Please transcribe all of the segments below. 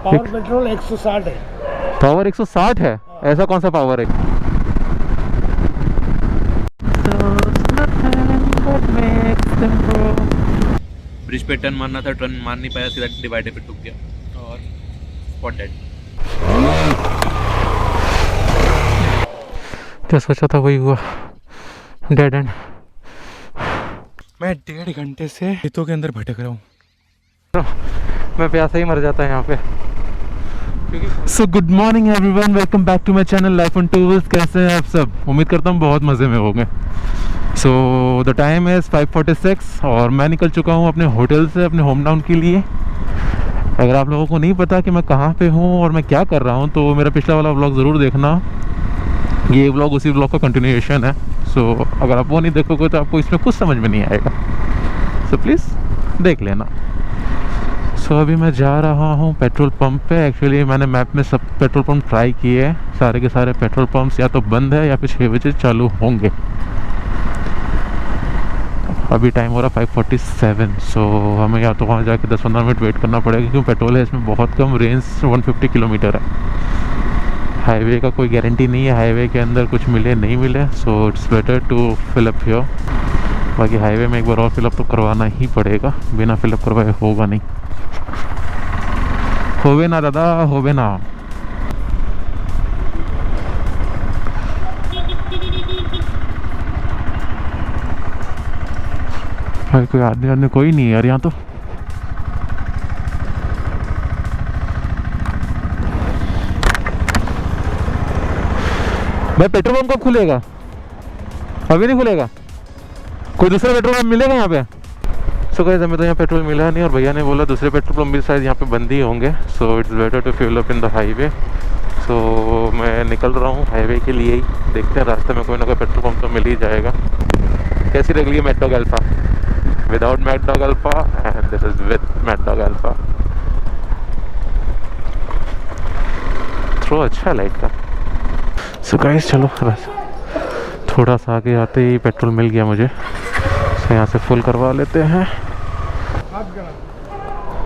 Power petrol 160 है। Power 160 है? ऐसा कौन सा पावर है? ब्रिज पे टर्न मारना था, टर्न मार नहीं पाया, सीधा डिवाइडर पे टूट गया और स्पॉट डेड। क्या सोचा था वही हुआ, डेड एंड। मैं 1.5 घंटे से खेतों के अंदर भटक रहा हूँ। मैं प्यासा ही मर जाता है यहाँ पे। So good morning everyone, welcome back to my channel life on tours. कैसे हैं आप सब? उम्मीद करता हूँ बहुत मज़े में होंगे। सो द टाइम इज़ 5:46 और मैं निकल चुका हूँ अपने होटल से अपने होम टाउन के लिए। अगर आप लोगों को नहीं पता कि मैं कहाँ पे हूँ और मैं क्या कर रहा हूँ तो मेरा पिछला वाला व्लॉग ज़रूर देखना। ये व्लॉग उसी व्लॉग का कंटिन्यूएशन है। सो अगर आप वो नहीं देखोगे तो आपको इसमें कुछ समझ में नहीं आएगा। सो प्लीज़ देख लेना। सो अभी मैं जा रहा हूँ पेट्रोल पंप पे। एक्चुअली मैंने मैप में सब पेट्रोल पंप ट्राई किए हैं, सारे के सारे पेट्रोल पंप्स या तो बंद है या फिर 6 बजे चालू होंगे। अभी टाइम हो रहा 5:47। सो हमें या तो वहाँ जाके 10-15 मिनट वेट करना पड़ेगा क्योंकि पेट्रोल है इसमें बहुत कम, रेंज 150 किलोमीटर है। हाईवे का कोई गारंटी नहीं है, हाईवे के अंदर कुछ मिले नहीं मिले। So it's better to fill up here. बाकी हाईवे में एक बार और फिलअप तो करवाना ही पड़ेगा, बिना फिलअप करवाए होगा नहीं। होवे ना दादा, होवे ना। भाई कोई आदमी कोई नहीं है यार यहाँ तो। भाई पेट्रोल पंप कब खुलेगा? अभी नहीं खुलेगा? कोई दूसरा पेट्रोल पंप मिलेगा यहाँ पे? सो गाइस हमें तो यहाँ पेट्रोल मिला नहीं और भैया ने बोला दूसरे पेट्रोल पंप भी शायद यहाँ पे बंद ही होंगे। So it's better to fill up in the highway. So मैं निकल रहा हूँ हाईवे के लिए ही। देखते हैं रास्ते में कोई ना कोई पेट्रोल पंप तो मिल ही जाएगा। कैसी लग रही है Mad Dog Alpha? Without Mad Dog Alpha and this is with Mad Dog Alpha. Throw अच्छा है लाइट का। सो गाइस चलो थोड़ा सा आगे आते ही पेट्रोल मिल गया मुझे। तो यहाँ से फुल करवा लेते हैं।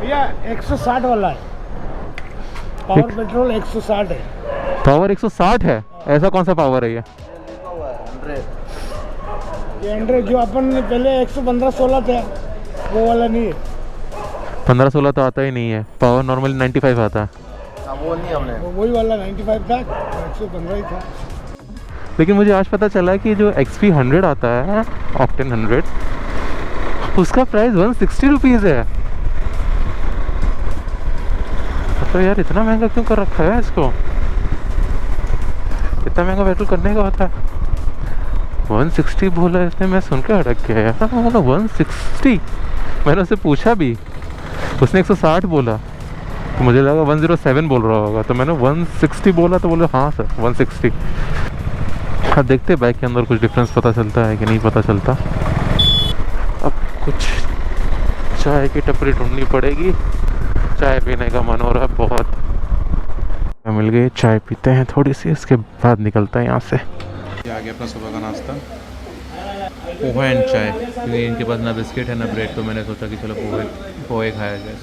भैया 160 वाला है, पावर पेट्रोल 160 है। पावर 160 है? ऐसा कौन सा पावर है ये? ये 100 जो अपन पहले 115-16 था वो वाला नहीं है। 15-16 तो आता ही नहीं है, पावर नॉर्मली 95 आता है। वो नहीं, हमने वही वाला 95 था, 115 ही था। लेकिन मुझे आज पता चला कि जो XP 100 आता है, ऑक्टेन 100, उसका प्राइस 160 रुपीज़ है। तो यार इतना महंगा क्यों कर रखा है इसको? इतना महंगा पेट्रोल करने का होता है? 160 बोला इसने, मैं सुन के अटक गया यार। बोला 160, मैंने उससे पूछा भी, उसने 160 बोला तो मुझे लगा 107 बोल रहा होगा, तो मैंने 160 बोला तो बोले हाँ सर 160। हाँ देखते हैं बाइक के अंदर कुछ डिफरेंस पता चलता है कि नहीं पता चलता। अब कुछ चाय की टपरी ढूंढनी पड़ेगी, चाय पीने का मन हो रहा है बहुत। मिल गई, चाय पीते हैं थोड़ी सी, इसके बाद निकलता है यहाँ से। आ गया अपना सुबह का नाश्ता, पोहा एंड चाय। क्योंकि इनके पास ना बिस्किट है ना ब्रेड, तो मैंने सोचा कि चलो पोहे खाया जाए।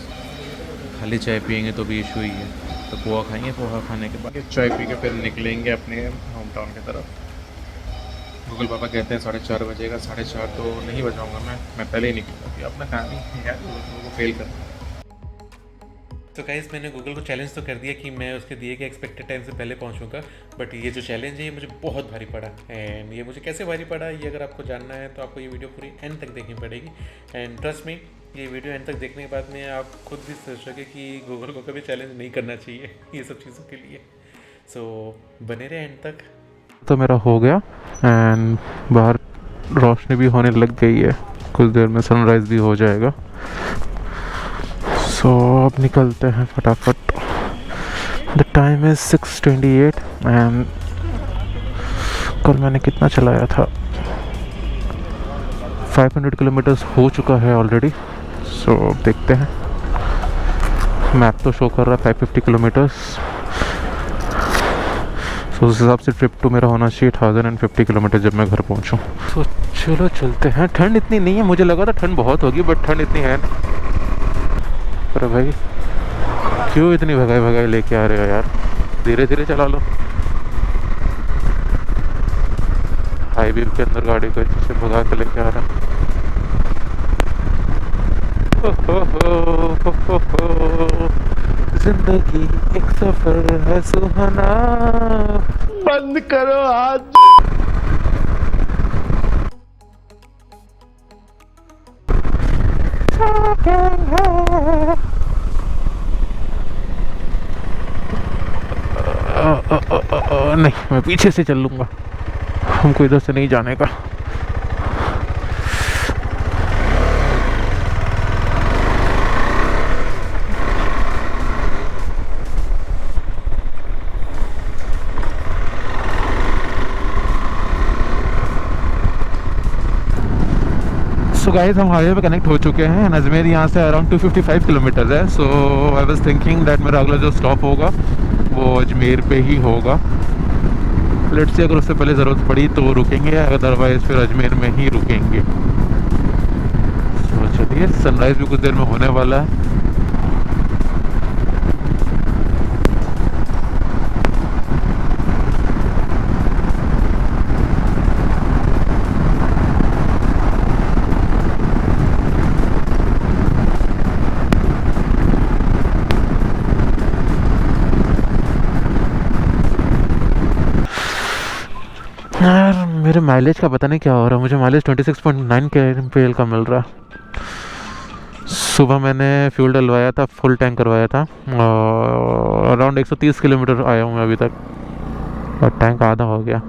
खाली चाय पियेंगे तो भी इशू ही है, तो पोहा खाएंगे। पोहा खाने के बाद चाय पी के फिर निकलेंगे अपने होम टाउन की तरफ। गूगल पापा कहते हैं 4:30 बजेगा, 4:30 तो नहीं बजाऊँगा मैं पहले ही निकलूँगा। अपना काम ही यार गूगल को फेल करना। तो गाइस मैंने गूगल को चैलेंज तो कर दिया कि मैं उसके दिए गए एक्सपेक्टेड टाइम से पहले पहुंचूंगा, बट ये जो चैलेंज है ये मुझे बहुत भारी पड़ा। एंड ये मुझे कैसे भारी पड़ा ये अगर आपको जानना है तो आपको ये वीडियो पूरी एंड तक देखनी पड़ेगी। एंड ट्रस्ट मी, ये वीडियो एंड तक देखने के बाद में आप खुद भी सोचोगे कि गूगल को कभी चैलेंज नहीं करना चाहिए ये सब चीज़ों के लिए। सो बने रहे एंड तक। तो मेरा हो गया एंड बाहर रोशनी भी होने लग गई है, कुछ देर में सनराइज़ भी हो जाएगा। सो अब निकलते हैं फटाफट। द टाइम इज़ 6:28 एंड कल मैंने कितना चलाया था, 500 किलोमीटर्स हो चुका है ऑलरेडी। सो देखते हैं, मैप तो शो कर रहा है 550 किलोमीटर्स। सो उस हिसाब से ट्रिप तो मेरा होना चाहिए 1050 किलोमीटर जब मैं घर पहुंचूं। तो चलो चलते हैं। ठंड इतनी नहीं है, मुझे लगा था ठंड बहुत होगी बट ठंड इतनी है नहीं। पर भाई क्यों इतनी भगाई भगाई लेके आ रहे हो यार, धीरे धीरे चला लो। हाईवे के अंदर गाड़ी को से भगा के लेके आ रहा। हो। जिंदगी एक सफर है सुहाना। बंद करो आज। नहीं, मैं पीछे से चल लूंगा, हमको इधर से नहीं जाने का। सो गाइस, हम हाईवे पे कनेक्ट हो चुके हैं। अजमेर यहाँ से अराउंड 255 किलोमीटर है। सो आई वाज थिंकिंग दैट मेरा अगला जो स्टॉप होगा वो अजमेर पे ही होगा। लेट्स सी, अगर उससे पहले ज़रूरत पड़ी तो रुकेंगे, अदरवाइज़ फिर अजमेर में ही रुकेंगे। तो चलिए, सनराइज़ भी कुछ देर में होने वाला है। यार मेरे माइलेज का पता नहीं क्या हो रहा है, मुझे माइलेज 26.9 kmpl का मिल रहा है। सुबह मैंने फ्यूल डलवाया था, फुल टैंक करवाया था, और अराउंड 130 किलोमीटर आया हूँ मैं अभी तक, और टैंक आधा हो गया।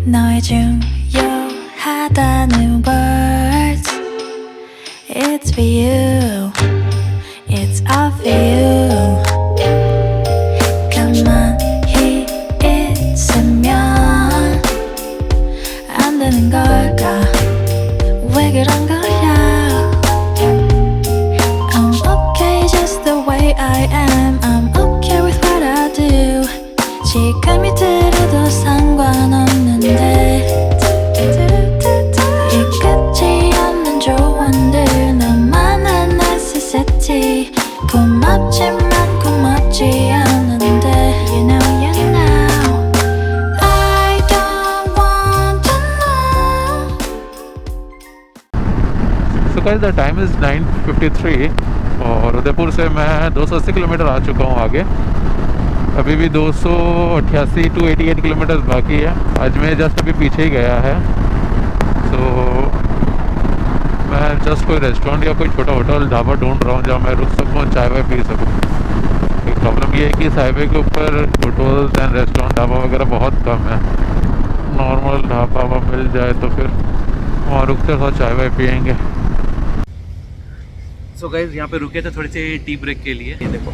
너의 중요하다는 words, it's for you, it's all for you. 가만히 있으면 안 되는 걸까? 왜 그런 거야? I'm okay just the way I am, I'm okay with what I do. 지금이 들어도 상관없는데 이 끝이 없는 조언들 너만한 necessity. 고맙지만 고맙지 않은데 You know I don't want to know. So guys, the time is 9:53 और उदयपुर से मैं 280 kilometre आ चुका हूँ आगे। अभी भी 288 to 88 kilometre बाकी है। अजमेर जस्ट अभी पीछे ही गया है। तो मैं जस्ट कोई रेस्टोरेंट या कोई छोटा होटल ढाबा ढूंढ रहा हूँ जहाँ मैं रुक सकूँ, चाय वाय पी सकूँ। एक प्रॉब्लम ये है कि इस हाईवे के ऊपर होटल्स एंड रेस्टोरेंट ढाबा वगैरह बहुत कम है। नॉर्मल ढाबा मिल जाए तो फिर वहाँ रुकते थोड़ा चाय वाय पियेंगे। सो गाइस, यहाँ पे रुके थे थोड़ी सी टी ब्रेक के लिए। ये देखो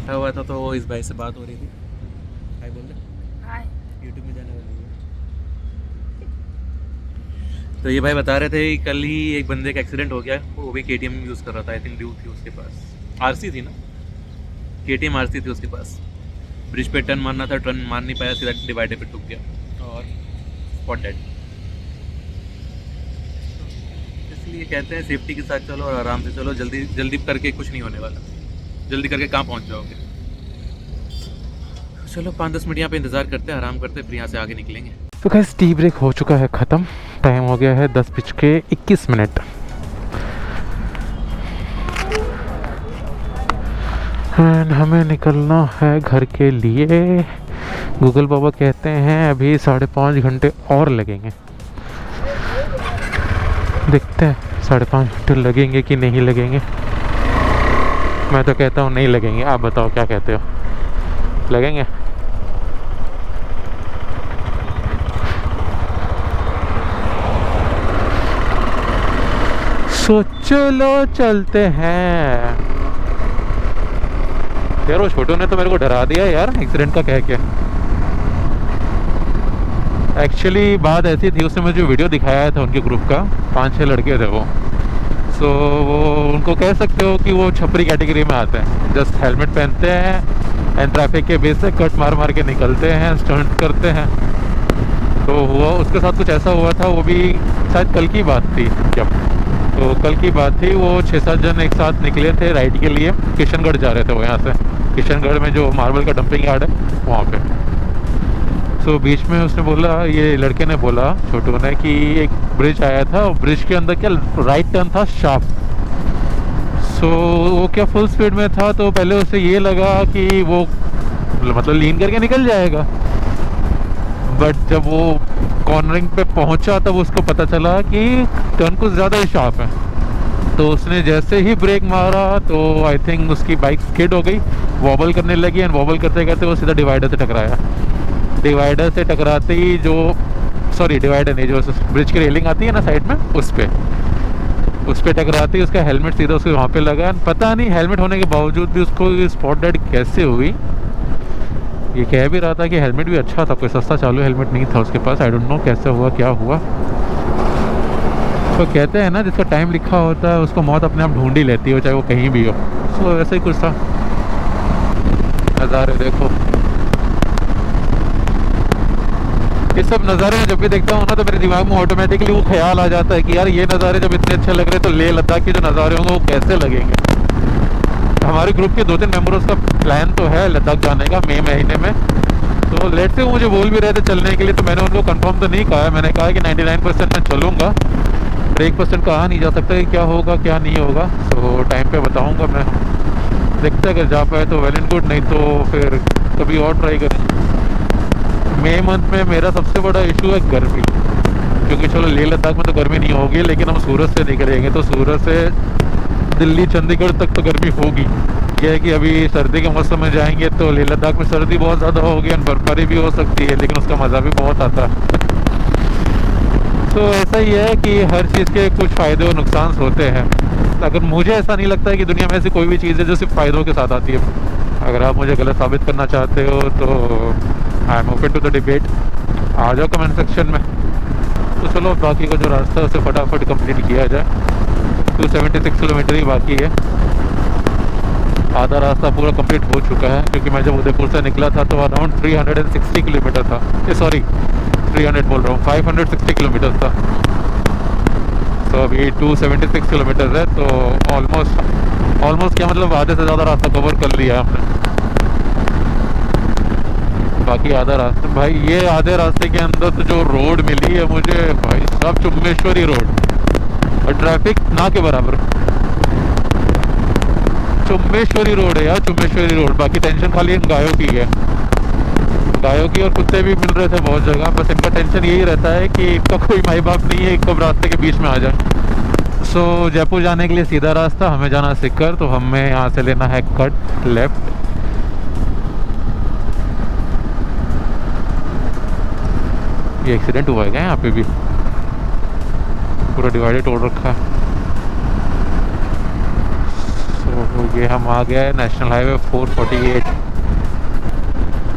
हुआ था, तो इस भाई से बात हो रही थी। हाय बोल रहे, हाय, यूट्यूब में जाने वाली है। तो ये भाई बता रहे थे कल ही एक बंदे का एक्सीडेंट हो गया, वो भी KTM यूज़ कर रहा था। आई थिंक ड्यू थी उसके पास, RC थी ना, KTM RC थी उसके पास। ब्रिज पे टर्न मारना था, टर्न मार नहीं पाया, सीधा डिवाइडर पे टूट गया और स्पॉट डेड। इसलिए कहते हैं सेफ्टी के साथ चलो और आराम से चलो, जल्दी जल्दी करके कुछ नहीं होने वाला। जल्दी करके कहाँ पहुँच जाओगे। चलो 5-10 मिनट यहाँ पे इंतज़ार करते हैं, आराम करते हैं, फिर यहाँ से आगे निकलेंगे। तो गाइस, टी ब्रेक हो चुका है ख़त्म। टाइम हो गया है 10:21। एंड हमें निकलना है घर के लिए। गूगल बाबा कहते हैं अभी 5.5 घंटे और लगेंगे। देखते हैं 5.5 घंटे लगेंगे कि नहीं लगेंगे। मैं तो कहता हूँ नहीं लगेंगे, आप बताओ क्या कहते हो, लगेंगे? सो चलो चलते हैं। यार वो छोटू ने तो मेरे को डरा दिया यार एक्सीडेंट का कह के। एक्चुअली बात ऐसी थी, उसने मुझे वीडियो दिखाया था उनके ग्रुप का, 5-6 लड़के थे वो। सो वो उनको कह सकते हो कि वो छपरी कैटेगरी में आते हैं। जस्ट हेलमेट पहनते हैं एंड ट्रैफिक के बेस से कट मार मार के निकलते हैं, स्टंट करते हैं। तो हुआ उसके साथ कुछ ऐसा हुआ था, वो भी शायद कल की बात थी जब, तो कल की बात थी, वो 6-7 जन एक साथ निकले थे राइड के लिए, किशनगढ़ जा रहे थे वो यहाँ से, किशनगढ़ में जो मार्बल का डंपिंग यार्ड है वहाँ पे। तो बीच में उसने बोला, ये लड़के ने बोला, छोटू ने, कि एक ब्रिज आया था और ब्रिज के अंदर क्या राइट टर्न था शार्प। सो वो क्या फुल स्पीड में था, तो पहले उसे ये लगा कि वो मतलब लीन करके निकल जाएगा, बट जब वो कॉर्नरिंग पे पहुंचा तब उसको पता चला कि टर्न कुछ ज़्यादा ही शार्प है। तो उसने जैसे ही ब्रेक मारा तो आई थिंक उसकी बाइक स्किड हो गई, वॉबल करने लगी, एंड वॉबल करते करते वो सीधा डिवाइडर से टकराया। डिवाइडर से टकराते ही डिवाइडर नहीं, जो ब्रिज की रेलिंग आती है ना साइड में, उस पर टकराते ही उसका हेलमेट सीधा उसके वहाँ पे लगा। पता नहीं हेलमेट होने के बावजूद भी उसको स्पॉट डेड कैसे हुई। ये कह भी रहा था कि हेलमेट भी अच्छा था, कोई सस्ता चालू हेलमेट नहीं था उसके पास। आई डोंट नो कैसे हुआ, क्या हुआ। तो कहते हैं ना, जिसका टाइम लिखा होता है उसको मौत अपने आप ढूंढ ही लेती हो, चाहे वो कहीं भी हो। सो ऐसा ही कुछ था। नज़ारे देखो, ये सब नज़ारे जब भी देखता हूँ ना तो मेरे दिमाग में ऑटोमेटिकली वो ख्याल आ जाता है कि यार ये नज़ारे जब इतने अच्छे लग रहे तो लेह लद्दाख के जो नज़ारे होंगे वो कैसे लगेंगे। हमारे ग्रुप के 2-3 मेंबर्स का प्लान तो है लद्दाख जाने का मई महीने में। तो लेट से मुझे बोल भी रहे थे चलने के लिए, तो मैंने उनको कंफर्म तो नहीं कहा है। मैंने कहा कि 99% मैं चलूँगा, 1% कहा नहीं जा सकता कि क्या होगा क्या नहीं होगा। तो टाइम पे बताऊँगा मैं, देखते अगर जा पाए तो वेल एंड गुड, नहीं तो फिर कभी और ट्राई करें। मई मंथ में मेरा सबसे बड़ा इशू है गर्मी, क्योंकि चलो लेह लद्दाख में तो गर्मी नहीं होगी, लेकिन हम सूरत से निकलेंगे तो सूरत से दिल्ली चंडीगढ़ तक तो गर्मी होगी। यह है कि अभी सर्दी के मौसम में जाएंगे तो लेह लद्दाख में सर्दी बहुत ज़्यादा होगी और बर्फबारी भी हो सकती है, लेकिन उसका मज़ा भी बहुत आता है। तो ऐसा ही है कि हर चीज़ के कुछ फ़ायदे और नुकसान होते हैं। अगर मुझे ऐसा नहीं लगता है कि दुनिया में ऐसी कोई भी चीज़ है जो सिर्फ फ़ायदों के साथ आती है। अगर आप मुझे गलत साबित करना चाहते हो तो I am open to the debate, आ जाओ कमेंट सेक्शन में। तो चलो बाकी का जो रास्ता है उसे फटाफट कंप्लीट किया जाए। 276 किलोमीटर ही बाकी है, आधा रास्ता पूरा कंप्लीट हो चुका है, क्योंकि मैं जब उदयपुर से निकला था तो अराउंड 360 किलोमीटर था। 300 बोल रहा हूँ, 560 किलोमीटर था। तो अभी 276 किलोमीटर है, तो ऑलमोस्ट क्या मतलब आधे से ज़्यादा रास्ता कवर कर लिया हमने। बाकी आधा रास्ता, भाई ये आधे रास्ते के अंदर तो जो रोड मिली है मुझे, भाई सब चुम्बेश्वरी रोड और ट्रैफिक ना के बराबर। चुम्बेश्वरी रोड है यार, चुम्बेश्वरी रोड। बाकी टेंशन खाली इन गायों की है, गायों की, और कुत्ते भी मिल रहे थे बहुत जगह। बस इनका टेंशन यही रहता है कि इनका कोई माई बाप नहीं है, कब रास्ते के बीच में आ जाए। सो जयपुर जाने के लिए सीधा रास्ता, हमें जाना सिक्कर, तो हमें यहाँ से लेना है कट लेफ्ट। ये एक्सीडेंट हुआ है क्या यहाँ पे भी? पूरा डिवाइडर तोड़ रखा है। तो ये हम आ गए नेशनल हाईवे 448।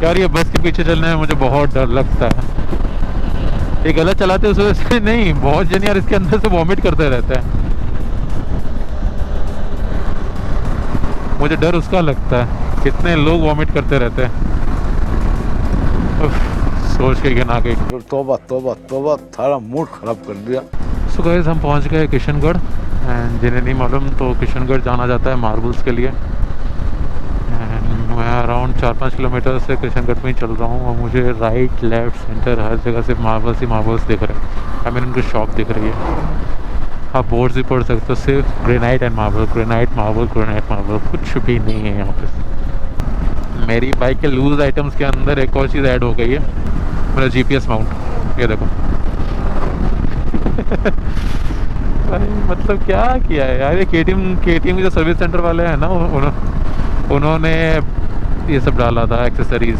यार ये बस के पीछे चलने में मुझे बहुत डर लगता है। ये गलत चलाते उस वजह से नहीं, बहुत जन यार इसके अंदर से वॉमिट करते रहते हैं। मुझे डर उसका लगता है, कितने लोग वॉमिट करते रहते हैं। सोच के गिना गई। तोबा तोबा तोबा, थारा मूड खराब कर दिया। सो गाइस हम पहुंच गए किशनगढ़, एंड जिन्हें नहीं मालूम तो किशनगढ़ जाना जाता है मार्बल्स के लिए। एंड मैं अराउंड 4-5 किलोमीटर से किशनगढ़ में ही चल रहा हूँ, और मुझे राइट लेफ्ट सेंटर हर जगह से मार्बल्स ही मार्बल्स दिख रहे हैं। आई मीन उनकी शॉप दिख रही है। आप बोर्ड्स भी पढ़ सकते हो, सिर्फ granite and marble, granite marble, granite marble, कुछ भी नहीं है यहाँ पे। मेरी बाइक के लूज आइटम्स के अंदर एक और चीज़ ऐड हो गई है, मेरा GPS माउंट। ये देखो मतलब क्या किया है यार ये KTM के जो सर्विस सेंटर वाले हैं ना, उन्होंने ये सब डाला था, एक्सेसरीज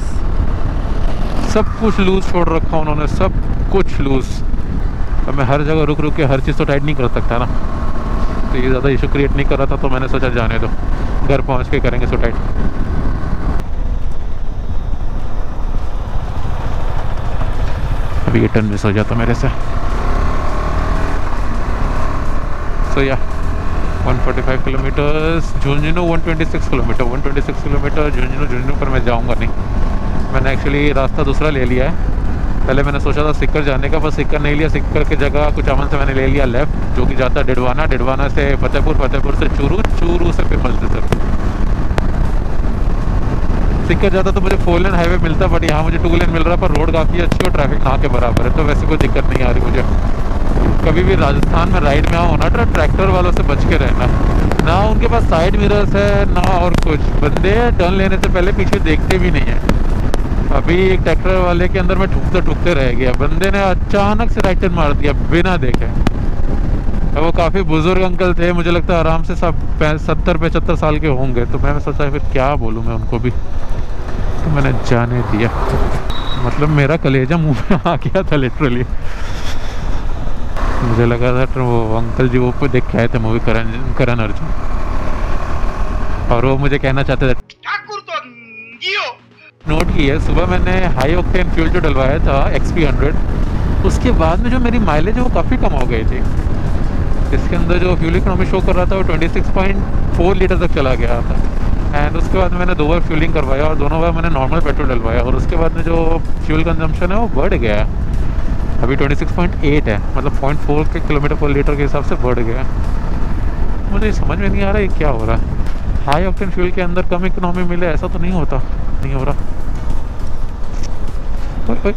सब कुछ लूज छोड़ रखा उन्होंने, सब कुछ लूज। अब मैं हर जगह रुक रुक के हर चीज़ तो टाइट नहीं कर सकता ना, तो ये ज़्यादा इशू क्रिएट नहीं कर रहा था, तो मैंने सोचा जाने दो, घर पहुँच के करेंगे सो टाइट। अभी ये टर्न मिस हो जाता मेरे से। सो या 145 kilometres, Jhunjhunu 126 kilometre, 126 kilometre Jhunjhunu पर मैं जाऊंगा नहीं। मैंने एक्चुअली रास्ता दूसरा ले लिया है। पहले मैंने सोचा था सिक्कर जाने का, पर सिक्कर नहीं लिया। सिक्कर की जगह कुचामन से मैंने ले लिया लेफ़्ट, जो कि जाता है डिडवाना, डिडवाना से फतेहपुर, फतेहपुर से चूरू, चूरू से पिपल से सर। सिक्कर जाता तो मुझे 4 लेन हाईवे मिलता, बट यहाँ मुझे 2 लेन मिल रहा है, पर रोड काफ़ी अच्छी और ट्रैफिक ना के बराबर है, तो वैसे कोई दिक्कत नहीं आ रही मुझे। कभी भी राजस्थान में राइड में आओ ना, तो ट्रैक्टर वालों से बच के रहना। ना उनके पास साइड मिरर्स है ना और कुछ। बंदे टर्न लेने से पहले पीछे देखते भी नहीं है। अभी एक ट्रैक्टर वाले के अंदर मैं ठुकते रह गया। बंदे ने अचानक से राइट टर्न मार दिया बिना देखे। वो काफ़ी बुजुर्ग अंकल थे, मुझे लगता है आराम से सब 70-75 साल के होंगे। तो मैं सोचा फिर क्या बोलूँ मैं उनको भी, तो मैंने जाने दिया। मतलब मेरा कलेजा मुंह में आ गया था लिटरली। मुझे लगा था वो अंकल जी वो देख के आए थे मूवी करण अर्जुन, और वो मुझे कहना चाहते थे नोट की है। सुबह मैंने हाई ऑक्टेन फ्यूल जो डलवाया था XP100, उसके बाद में जो मेरी माइलेज है वो काफ़ी कम हो गई थी। इसके अंदर जो फ्यूल इकोनॉमी शो कर रहा था वो 26.4 लीटर तक चला गया था। एंड उसके बाद मैंने 2 बार फ्यूलिंग करवाया और दोनों बार मैंने नॉर्मल पेट्रोल डलवाया, और उसके बाद में जो फ्यूल कंजम्पशन है वो बढ़ गया। अभी 26.8 है, मतलब 0.4 के किलोमीटर पर लीटर के हिसाब से बढ़ गया। मुझे समझ में नहीं आ रहा है क्या हो रहा है। हाई ऑक्टेन फ्यूल के अंदर कम इकोनॉमी मिले, ऐसा तो नहीं होता, नहीं हो रहा। ओए।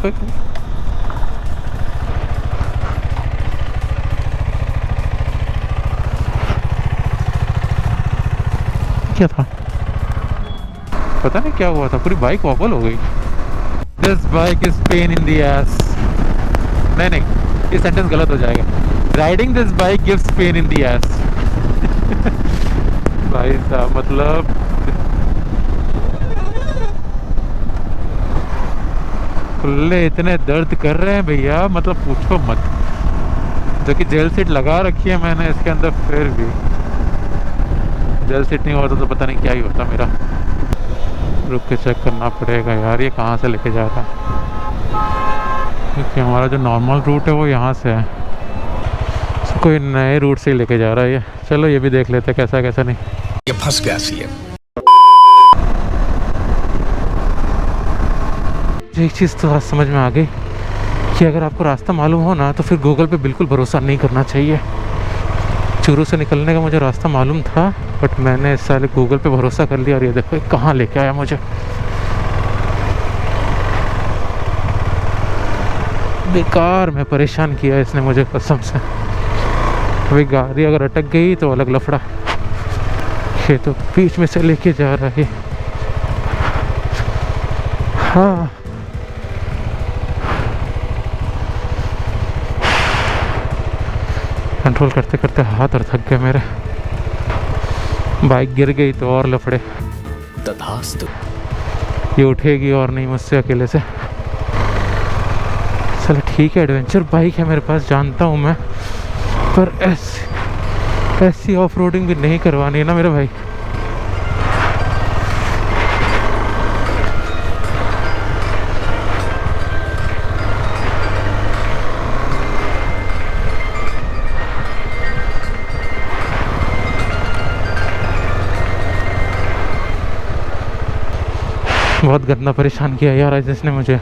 क्या था पता नहीं क्या हुआ था, पूरी बाइक वॉबल हो गई। This bike is pain in the S. नहीं, ये सेंटेंस गलत हो जाएगा। Riding this bike gives pain in the S. भाई साहब, मतलब खुले इतने दर्द कर रहे हैं भैया, मतलब पूछो मत। जो कि जेल सीट लगा रखी है मैंने इसके अंदर, फिर भी जेल सीट नहीं होता तो पता नहीं क्या ही होता मेरा। रुक के चेक करना पड़ेगा यार, ये कहाँ से लेके जा रहा है, क्योंकि हमारा जो नॉर्मल रूट है वो यहाँ से है। तो कोई नए रूट से ही लेके जा रहा है ये। चलो ये भी देख लेते हैं कैसा कैसा नहीं। ये फंस गया सीएम। एक चीज़ तो आज समझ में आ गई कि अगर आपको रास्ता मालूम हो ना, तो फिर गूगल पे बिल्कुल भरोसा नहीं करना चाहिए। चूरू से निकलने का मुझे रास्ता मालूम था, बट मैंने इस साल गूगल पे भरोसा कर लिया, और ये देखो कहाँ लेके आया मुझे। बेकार में परेशान किया इसने मुझे कसम से। अभी गाड़ी अगर अटक गई तो अलग लफड़ा। ये तो बीच में से लेके जा रहा है। हाँ, कंट्रोल करते करते हाथ और थक गए मेरे। बाइक गिर गई तो और लफड़े। तथास्तु। ये उठेगी और नहीं मुझसे अकेले से। चलो ठीक है, एडवेंचर बाइक है मेरे पास, जानता हूँ मैं, पर ऐसी ऑफ रोडिंग भी नहीं करवानी है ना मेरे भाई। बहुत गंदा परेशान किया यार आज इसने मुझे।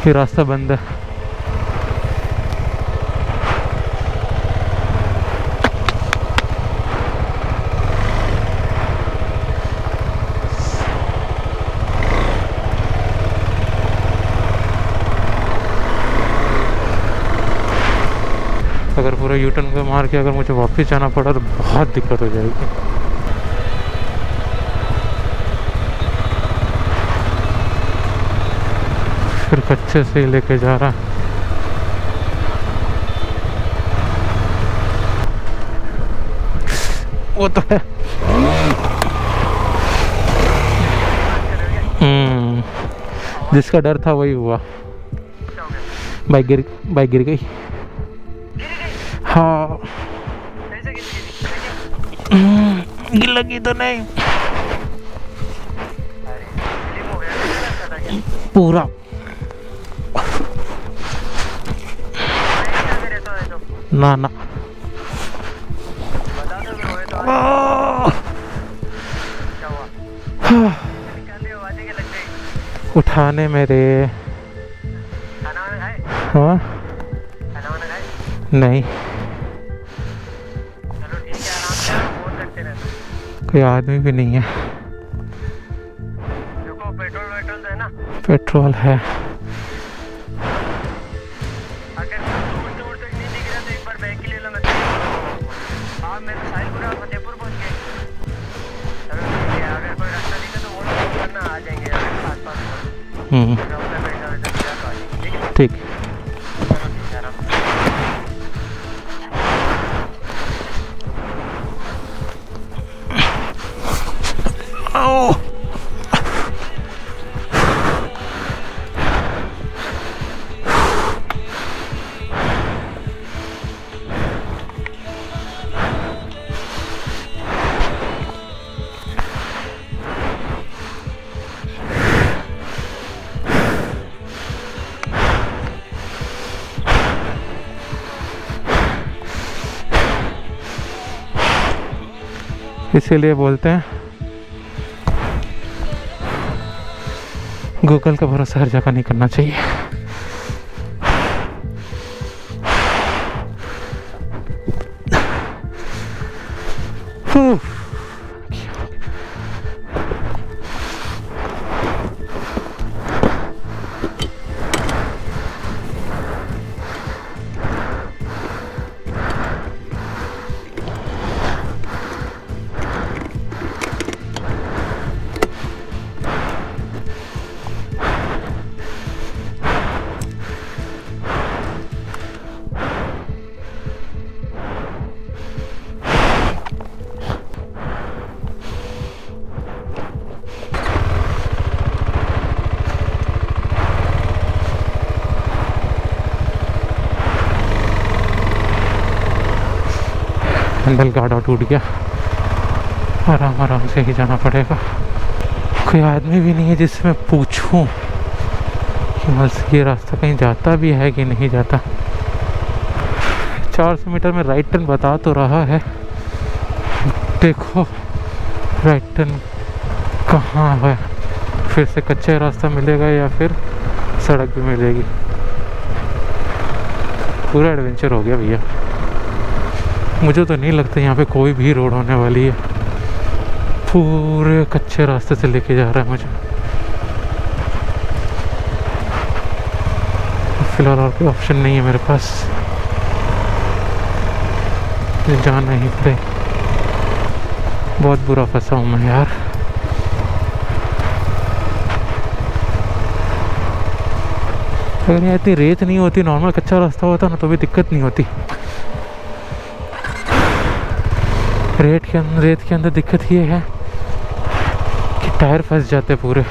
ये रास्ता बंद है। अगर पूरा यू टर्न मार के अगर मुझे वापस जाना पड़ा तो बहुत दिक्कत हो जाएगी। फिर कच्चे से ही लेके जा रहा। वो तो है। जिसका डर था वही हुआ। बाइक गिर गई। हाँ, गिर लगी तो नहीं, पूरा ना ना उठाने मेरे हाँ नहीं कोई आदमी भी नहीं है। पेट्रोल है। ठीक इसीलिए बोलते हैं गूगल का भरोसा हर जगह नहीं करना चाहिए। हैंडल गार्ड टूट गया। आराम आराम से ही जाना पड़ेगा। कोई आदमी भी नहीं है जिससे मैं पूछूं कि ये रास्ता कहीं जाता भी है कि नहीं जाता। 400 मीटर में राइट टर्न बता तो रहा है, देखो राइट टर्न कहाँ है। फिर से कच्चा रास्ता मिलेगा या फिर सड़क भी मिलेगी। पूरा एडवेंचर हो गया भैया। मुझे तो नहीं लगता यहाँ पे कोई भी रोड होने वाली है। पूरे कच्चे रास्ते से लेके जा रहा है मुझे। फिलहाल और कोई ऑप्शन नहीं है मेरे पास, जाना ही पड़े। बहुत बुरा फंसा हूँ मैं यार। अगर यहाँ इतनी रेत नहीं होती, नॉर्मल कच्चा रास्ता होता ना तो भी दिक्कत नहीं होती। रेत के अंदर दिक्कत ये है कि टायर फंस जाते पूरे।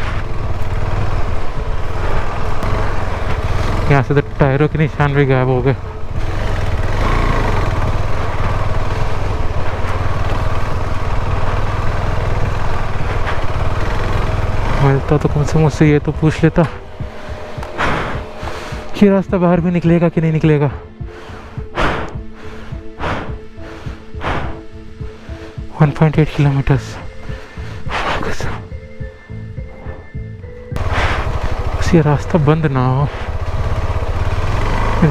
यहाँ से तो टायरों के निशान भी गायब हो गए। मिलता तो कम से कम मुझसे ये तो पूछ लेता कि रास्ता बाहर भी निकलेगा कि नहीं निकलेगा। .8 किलोमीटर्स। बस ये रास्ता बंद ना हो।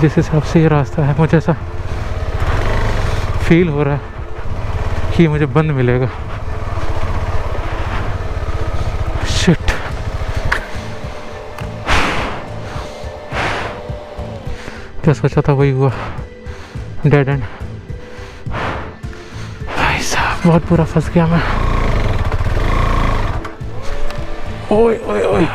जिस हिसाब से ये रास्ता है, मुझे ऐसा फील हो रहा है कि मुझे बंद मिलेगा। शिट। क्या सोचा था वही हुआ, डेड एंड। भाई साहब बहुत बुरा फंस गया मैं। ओए ओए ओए।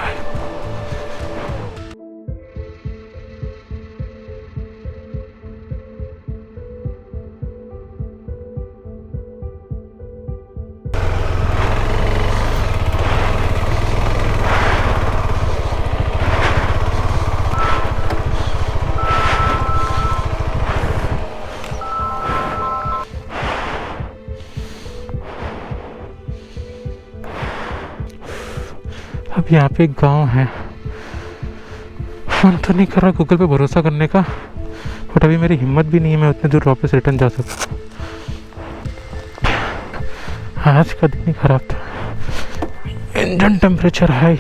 अब यहाँ पे एक गांव है। मन तो नहीं कर रहा गूगल पे भरोसा करने का, बट अभी मेरी हिम्मत भी नहीं है मैं उतने दूर वापस रिटर्न जा सकूँ। आज का दिन ही ख़राब था। Engine temperature high.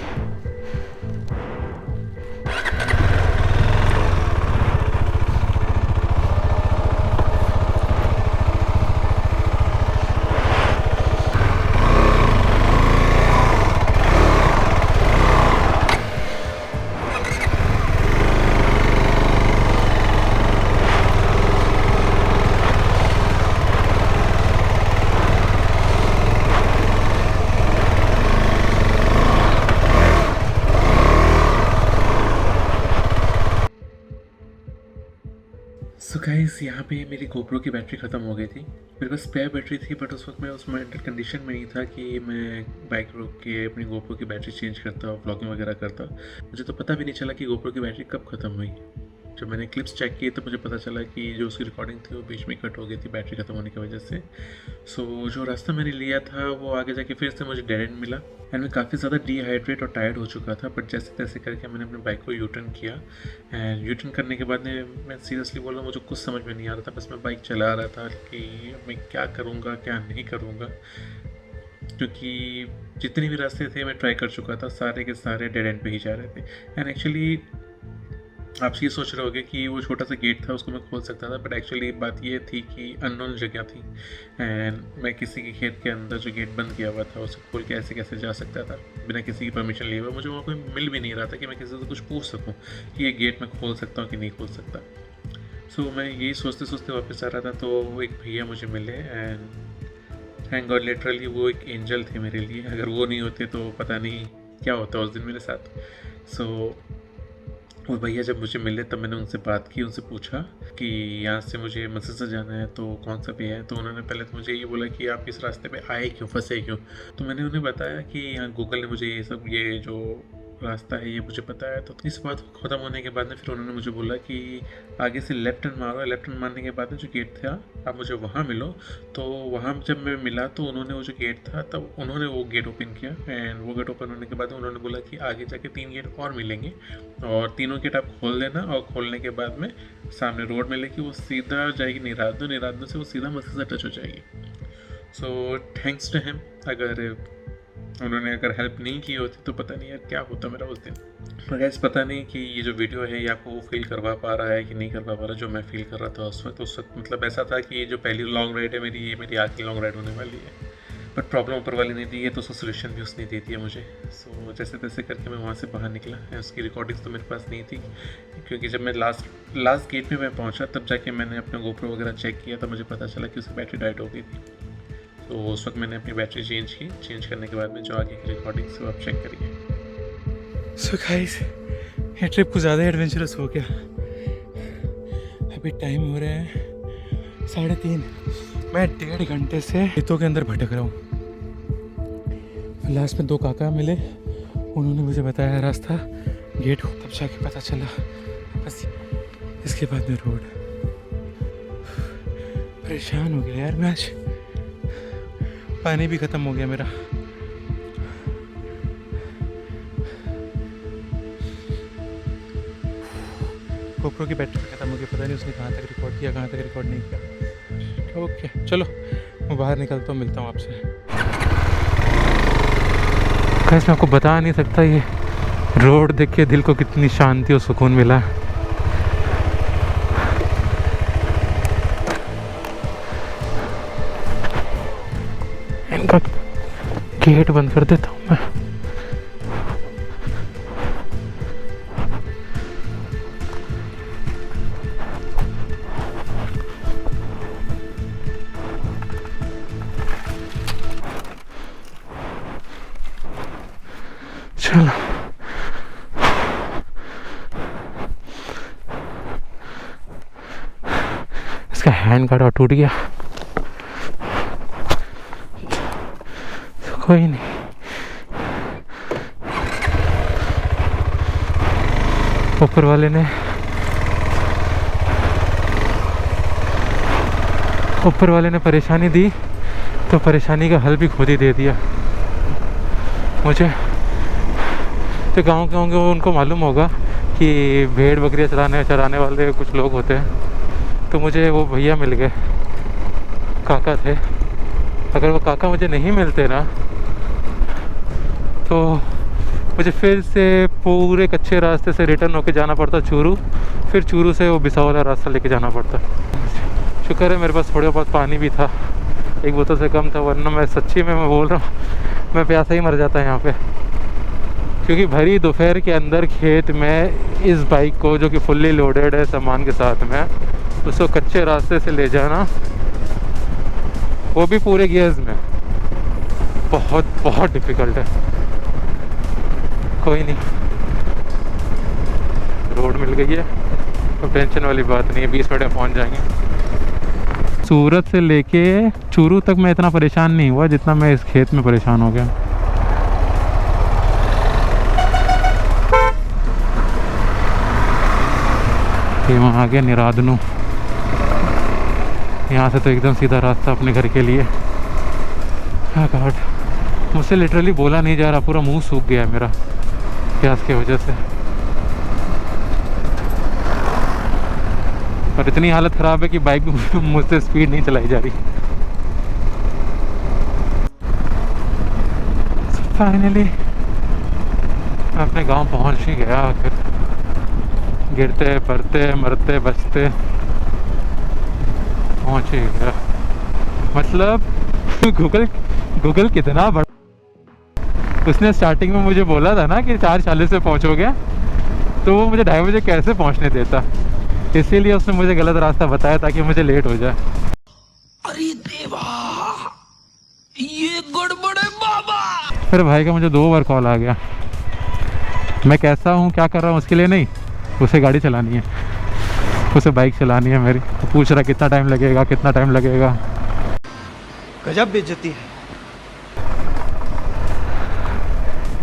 So guys, यहाँ पे मेरी गोप्रो की बैटरी ख़त्म हो गई थी। मेरे पास स्पेयर बैटरी थी, बट उस वक्त मैं उस मेंटल कंडीशन में नहीं था कि मैं बाइक रोक के अपनी गोप्रो की बैटरी चेंज करता और व्लॉगिंग वगैरह करता। मुझे तो पता भी नहीं चला कि गोप्रो की बैटरी कब ख़त्म हुई। जब मैंने क्लिप्स चेक किए तो मुझे पता चला कि जो उसकी रिकॉर्डिंग थी वो बीच में कट हो गई थी बैटरी ख़त्म होने की वजह से। सो जो रास्ता मैंने लिया था वो आगे जाके फिर से मुझे डेड एंड मिला एंड मैं काफ़ी ज़्यादा डिहाइड्रेट और टायर्ड हो चुका था। बट जैसे तैसे करके मैंने अपने बाइक को यू टर्न किया एंड यू टर्न करने के बाद मैं सीरियसली बोल रहा हूँ, मुझे कुछ समझ में नहीं आ रहा था। बस मैं बाइक चला रहा था कि मैं क्या करूँगा क्या नहीं करूँगा, क्योंकि जितने भी रास्ते थे मैं ट्राई कर चुका था, सारे के सारे डेड एंड पे ही जा रहे थे। एंड एक्चुअली आप ये सोच रहे होगे कि वो छोटा सा गेट था उसको मैं खोल सकता था, बट एक्चुअली बात ये थी कि अननोन जगह थी एंड मैं किसी के खेत के अंदर जो गेट बंद किया हुआ था उसे खोल के ऐसे कैसे जा सकता था बिना किसी की परमिशन लिए हुए। मुझे वहाँ कोई मिल भी नहीं रहा था कि मैं किसी से कुछ पूछ सकूँ कि ये गेट मैं खोल सकता हूँ कि नहीं खोल सकता। सो मैं यही सोचते सोचते वापस आ रहा था तो वो एक भैया मुझे मिले एंड थैंक गॉड लिटरली वो एक एंजल थे मेरे लिए। अगर वो नहीं होते तो पता नहीं क्या होता उस दिन मेरे साथ। सो वो भैया जब मुझे मिले तब मैंने उनसे बात की, उनसे पूछा कि यहाँ से मुझे मस्जिद से जाना है तो कौन सा पे है। तो उन्होंने पहले तो मुझे ये बोला कि आप इस रास्ते पे आए क्यों, फंसे क्यों। तो मैंने उन्हें बताया कि यहाँ गूगल ने मुझे ये जो रास्ता है ये मुझे पता है। तो इस बात को ख़त्म होने के बाद में फिर उन्होंने मुझे बोला कि आगे से लेफ्ट टर्न मारो। लेफ्ट टर्न मारने के बाद में जो गेट था आप मुझे वहाँ मिलो। तो वहाँ जब मैं मिला तो उन्होंने वो जो गेट था तब उन्होंने वो गेट ओपन किया एंड वो गेट ओपन होने के बाद उन्होंने बोला कि आगे जाके 3 गेट और मिलेंगे और तीनों गेट आप खोल देना और खोलने के बाद में सामने रोड मिलेगी, वो सीधा जाएगी निरादनो से वो सीधा मस्जिद से टच हो जाएगी। सो थैंक्स टू हिम, अगर उन्होंने हेल्प नहीं की होती तो पता नहीं यार क्या होता मेरा उस दिन। पर गैस पता नहीं कि ये जो वीडियो है ये आपको वो फील करवा पा रहा है कि नहीं करवा पा रहा जो मैं फील कर रहा था उस वक्त मतलब ऐसा था कि ये जो पहली लॉन्ग राइड है मेरी, ये मेरी आखिरी लॉन्ग राइड होने वाली है। बट प्रॉब्लम ऊपर वाली ने दी है तो उसका सोल्यूशन भी उसने दे दिया मुझे। सो जैसे तैसे करके मैं वहाँ से बाहर निकला। उसकी रिकॉर्डिंग्स तो मेरे पास नहीं थी क्योंकि जब मैं लास्ट गेट में मैं पहुँचा तब जाके मैंने अपना गोप्रो वगैरह चेक किया तब मुझे पता चला कि उसकी बैटरी डाइट हो गई थी। तो उस वक्त मैंने अपनी बैटरी चेंज की। चेंज करने के बाद में जो आगे की रिकॉर्डिंग से आप चेक करिए। सो गाइस, ये ट्रिप कुछ ज़्यादा एडवेंचरस हो गया। अभी टाइम हो रहा है 3:30। मैं 1.5 घंटे से खेतों के अंदर भटक रहा हूँ। लास्ट में 2 काका मिले, उन्होंने मुझे बताया रास्ता गेट हो, तब जाके पता चला। बस इसके बाद में रोड। परेशान हो गया यार मैं आज। पानी भी ख़त्म हो गया मेरा। गोप्रो की बैटरी ख़त्म हो गई, पता नहीं उसने कहाँ तक रिकॉर्ड किया कहाँ तक रिकॉर्ड नहीं किया। ओके चलो मैं बाहर निकलता हूँ, मिलता हूँ आपसे। कैसे मैं आपको बता नहीं सकता ये रोड देख के दिल को कितनी शांति और सुकून मिला। इनका गेट बंद कर देता हूँ मैं। चलो इसका हैंड गार्ड टूट गया, तो कोई नहीं। ऊपर वाले ने परेशानी दी तो परेशानी का हल भी खुद ही दे दिया मुझे। तो गाँव के होंगे वो उनको मालूम होगा कि भेड़ बकरियाँ चराने वाले कुछ लोग होते हैं। तो मुझे वो भैया मिल गए, काका थे। अगर वो काका मुझे नहीं मिलते ना तो मुझे फिर से पूरे कच्चे रास्ते से रिटर्न होके जाना पड़ता चूरू, फिर चूरू से वो बिसाऊ वाला रास्ता लेके जाना पड़ता। शुक्र है मेरे पास थोड़ा बहुत पानी भी था, एक बोतल से कम था, वरना मैं सच्ची में मैं बोल रहा हूँ मैं प्यासा ही मर जाता यहाँ पे। क्योंकि भरी दोपहर के अंदर खेत में इस बाइक को, जो कि फुल्ली लोडेड है सामान के साथ में, उसको कच्चे रास्ते से ले जाना, वो भी पूरे गियर्स में, बहुत बहुत डिफ़िकल्ट है। कोई नहीं, रोड मिल गई है तो टेंशन वाली बात नहीं है, 20 मिनट में पहुंच जाएंगे। सूरत से लेके चूरू तक मैं इतना परेशान नहीं हुआ जितना मैं इस खेत में परेशान हो गया। ये वहाँ आ गया निरादनू, यहाँ से तो एकदम सीधा रास्ता अपने घर के लिए। हाँ गॉड, मुझसे लिटरली बोला नहीं जा रहा, पूरा मुंह सूख गया है मेरा प्यास की वजह से। और इतनी हालत ख़राब है कि बाइक भी मुझसे स्पीड नहीं चलाई जा रही। फाइनली मैं अपने गांव पहुंच ही गया आखिर, गिरते पड़ते मरते बचते पहुंच ही गया। मतलब गूगल कितना बड़ा, उसने स्टार्टिंग में मुझे बोला था ना कि 4:40 पे पहुंचोगे, तो वो मुझे 2:30 बजे कैसे पहुंचने देता, इसीलिए उसने मुझे गलत रास्ता बताया ताकि मुझे लेट हो जाए। अरे देवा, ये गड़बड़ है बाबा। फिर भाई का मुझे 2 बार कॉल आ गया, मैं कैसा हूँ क्या कर रहा हूँ उसके लिए नहीं, उसे गाड़ी चलानी है, उसे बाइक चलानी है मेरी। तो पूछ रहा कितना टाइम लगेगा, कितना टाइम लगेगा। गजब बेइज्जती है।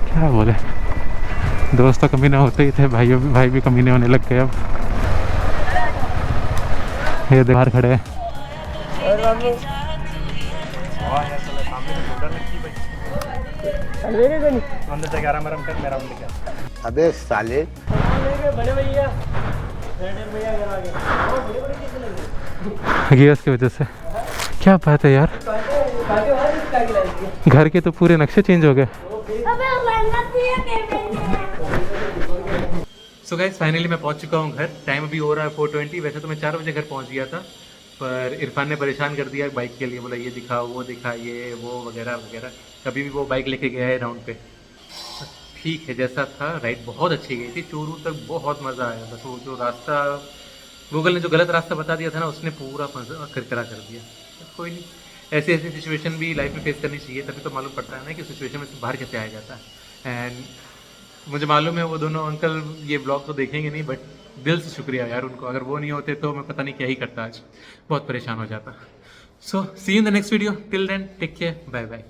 क्या बोले, दोस्त तो कमीने होते ही थे, भाई भी कमीने होने लग गए अब। ये बाहर खड़े हैं। अबे साले, गियर्स की वजह से। क्या बात है यार, घर के तो पूरे नक्शे चेंज हो गए। सो गाइस फाइनली मैं पहुंच चुका हूं घर। टाइम अभी हो रहा है 4:20। वैसे तो मैं 4 बजे घर पहुंच गया था, पर इरफान ने परेशान कर दिया बाइक के लिए, बोला ये दिखा वो दिखा ये वो वगैरह वगैरह। कभी भी वो बाइक लेके गया है राउंड पे। ठीक है, जैसा था राइड बहुत अच्छी गई थी, चूरू तक बहुत मज़ा आया। बस वो जो रास्ता गूगल ने जो गलत रास्ता बता दिया था ना, उसने पूरा किरकिरा कर दिया। कोई नहीं, ऐसी ऐसी सिचुएशन भी लाइफ में फेस करनी चाहिए, तभी तो मालूम पड़ता है ना कि सिचुएशन में से बाहर कैसे आया जाता है। एंड मुझे मालूम है वो दोनों अंकल ये ब्लॉग तो देखेंगे नहीं, बट दिल से शुक्रिया यार उनको, अगर वो नहीं होते तो मैं पता नहीं क्या ही करता, आज बहुत परेशान हो जाता। So see you in the next video, till then take care, bye bye.